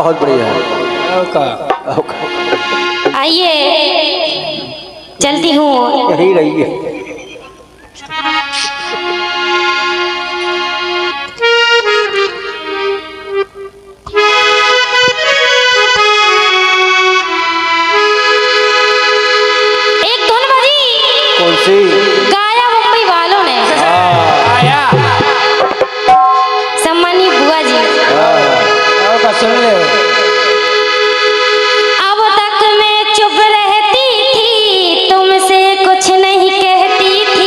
बहुत बढ़िया है। आइए चलती हूँ। यही रही है। एक धुन बजी। कौन सी? गाया मुंबई वालों ने। सम्मानीय बुआ जी सुन ले। अब तक मैं चुप रहती थी, तुमसे कुछ नहीं कहती थी।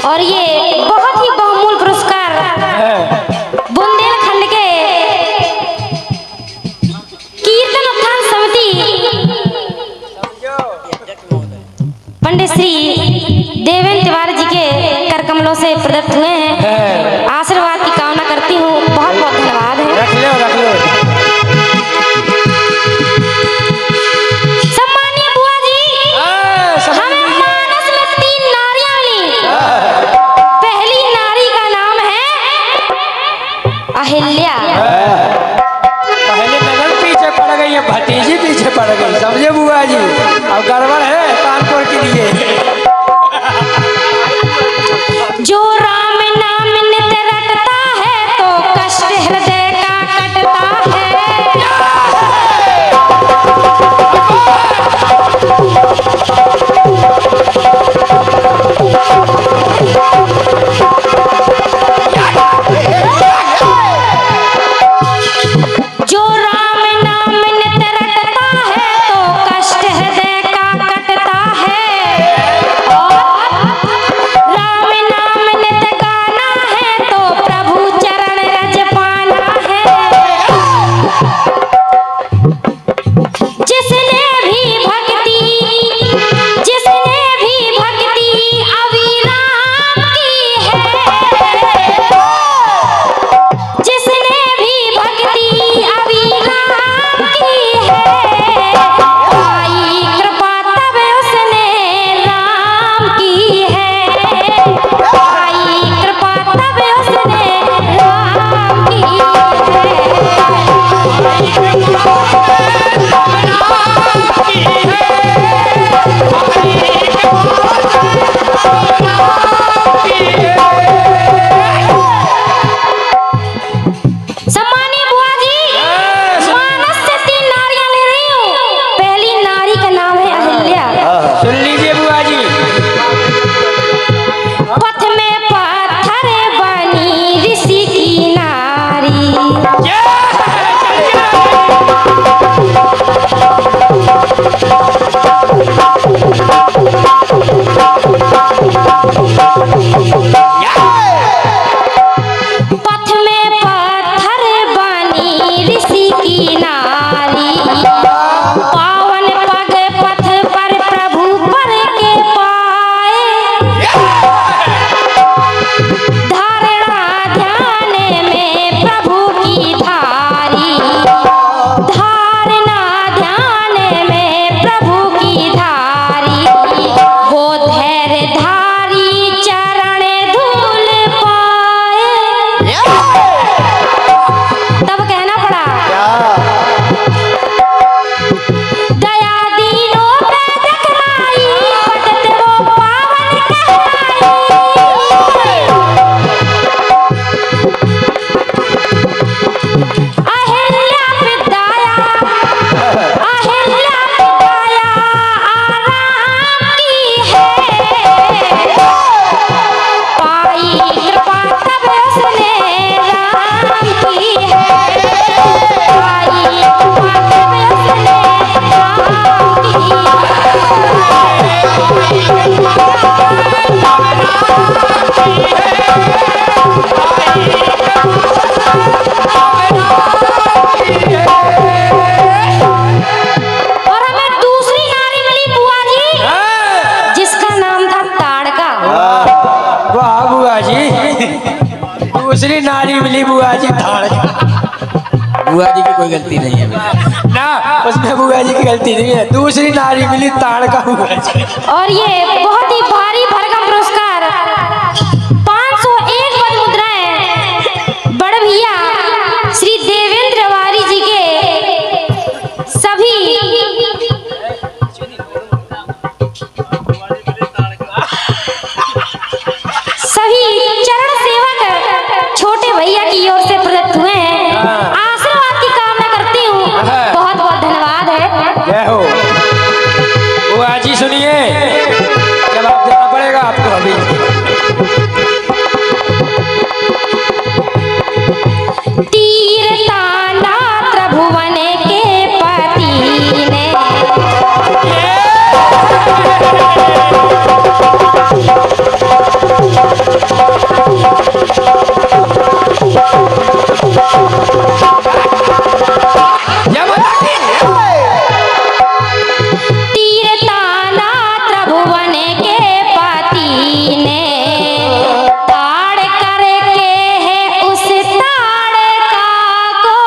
और ये बहुत ही बहुमूल्य पुरस्कार बुंदेलखंड के कीर्तन उत्थान समिति पंडित श्री देवेंद्र तिवारी जी के कर कमलों से प्रदत्त हुए हैं। आशीर्वाद की कामना करती हूँ। बहुत बहुत धन्यवाद है। रख लो। सम्मानीय बुआ जी, हमें मानस में 3 नारियां मिली। पहली नारी का नाम है अहिल्या। पहले नगर पीछे पड़ गई है, भतीजी पीछे पड़ गई, समझे बुआ जी। अब गड़बड़ है कानपुर के लिए। जो राम नाम नित रटता है तो कष्ट हृदय का कटता है। जो राम नाम नित रटता है तो बुआ जी धाड़ बुआ जी की कोई गलती नहीं है बेटा। ना, उसमें बुआ जी की गलती नहीं है। दूसरी नारी मिली ताड़ का बुआ जी। और ये बहुत ही भारी भरकम पुरस्कार 501 पद मुद्राएं बड़ भैया श्री देवेंद्र वारी जी के सभी चरण सेवक छोटे भैया की ओर से प्रदत्त हुए हैं। आशीर्वाद की कामना करती हूँ। बहुत बहुत धन्यवाद है। जय हो। बुआ जी सुनिए, जवाब देना पड़ेगा आपको अभी। तीर ताना त्रिभुवन के पति ने ताड़ करके है उस ताड़ का को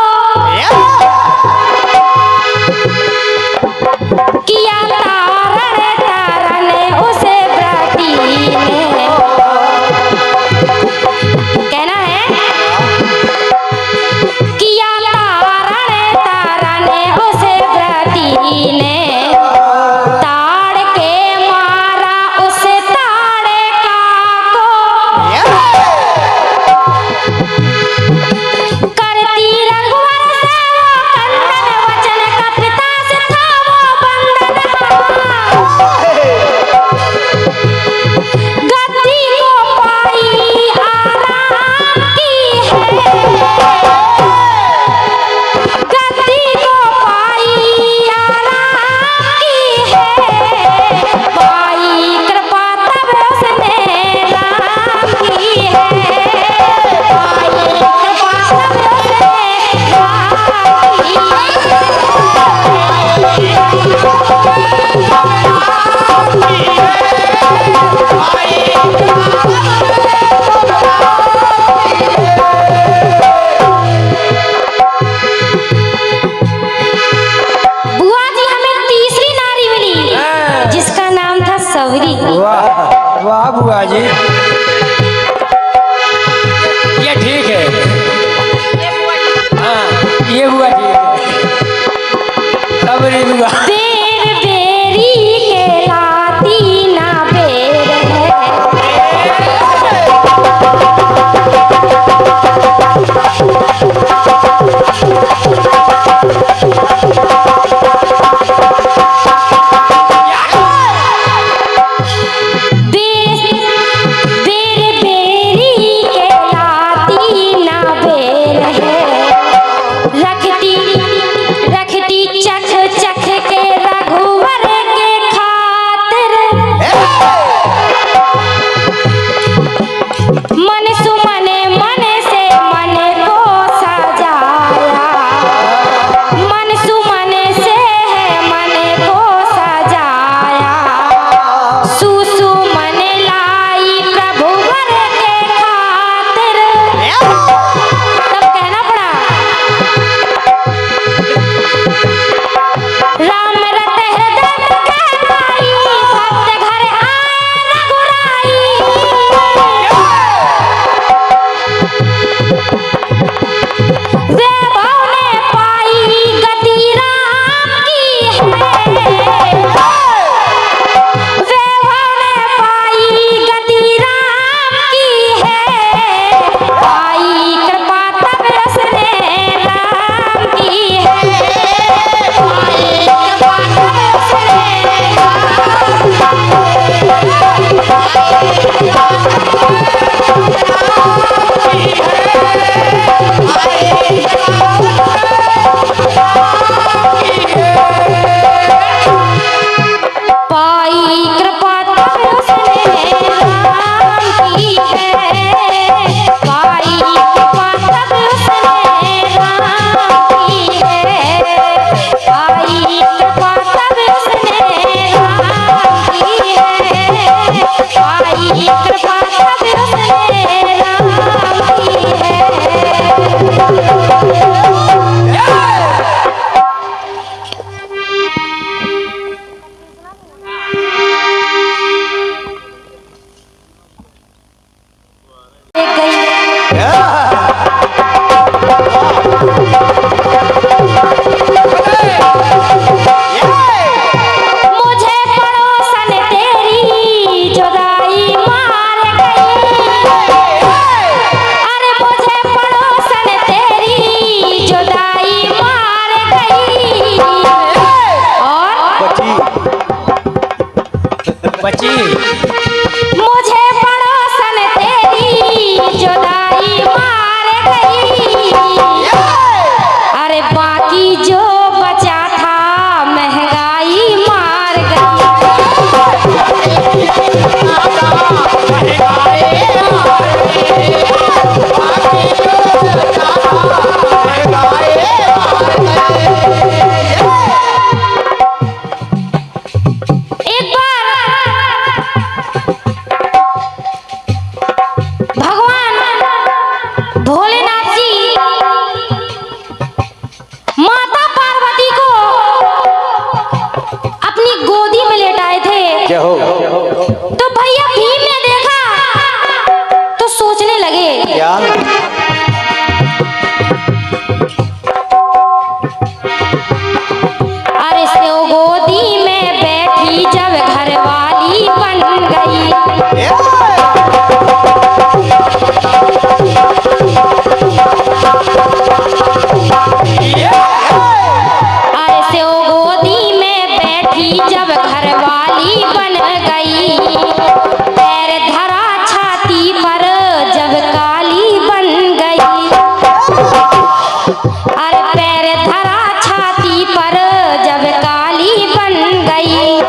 अरे पैर धरा छाती पर जब काली बन गई,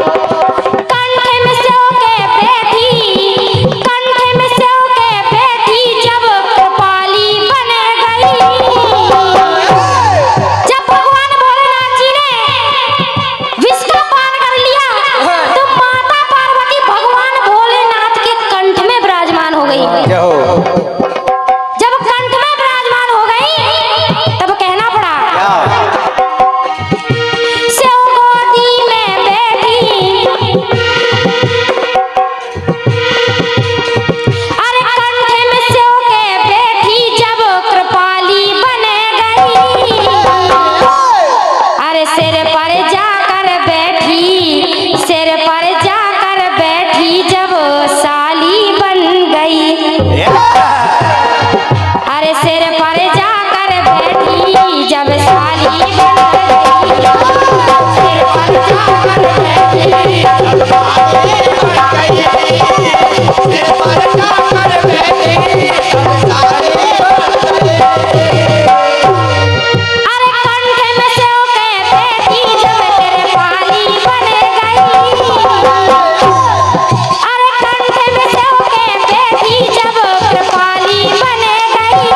कंठ में सेव के बैठी, कंठ में सेव के बैठी जब कृपाली बन गई। जब भगवान भोलेनाथ जी ने विष का पान कर लिया तो माता पार्वती भगवान भोलेनाथ के कंठ में विराजमान हो गई। जब कंठ में विराजमान हो गई तब कहना पड़ा, सेव गोदी में बैठी, अरे कंठ में सेव के बैठी जब कृपाली बन गई। अरे सिर पर जाकर बैठी, सिर पर जाकर बैठी जब साली बन गई। अरे सिर पर जाकर बैठी जब साली बन गई, सिर पर जाकर बैठी। अरे कंठ में सेव के बैठी जब कृपाली बन गई, अरे कंठ में सेव के बैठी जब कृपाली बन गई।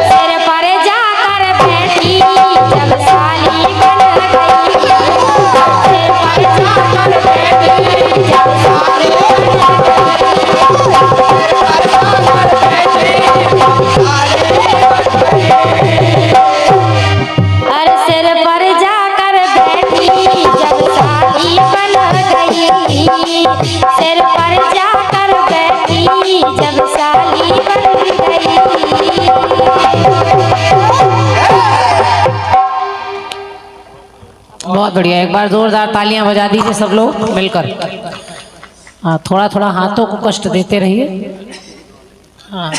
सिर पर जाकर बैठी जब साली बन गई, सिर पर जाकर बैठी जब साली अरे सिर पर जाकर बैठी जब साली बन गई, सिर पर जाकर बैठी जब साली बन गई। बहुत बढ़िया, एक बार जोरदार तालियां बजा दीजिए सब लोग मिलकर। हाँ, थोड़ा थोड़ा हाथों को कष्ट देते रहिए। हाँ।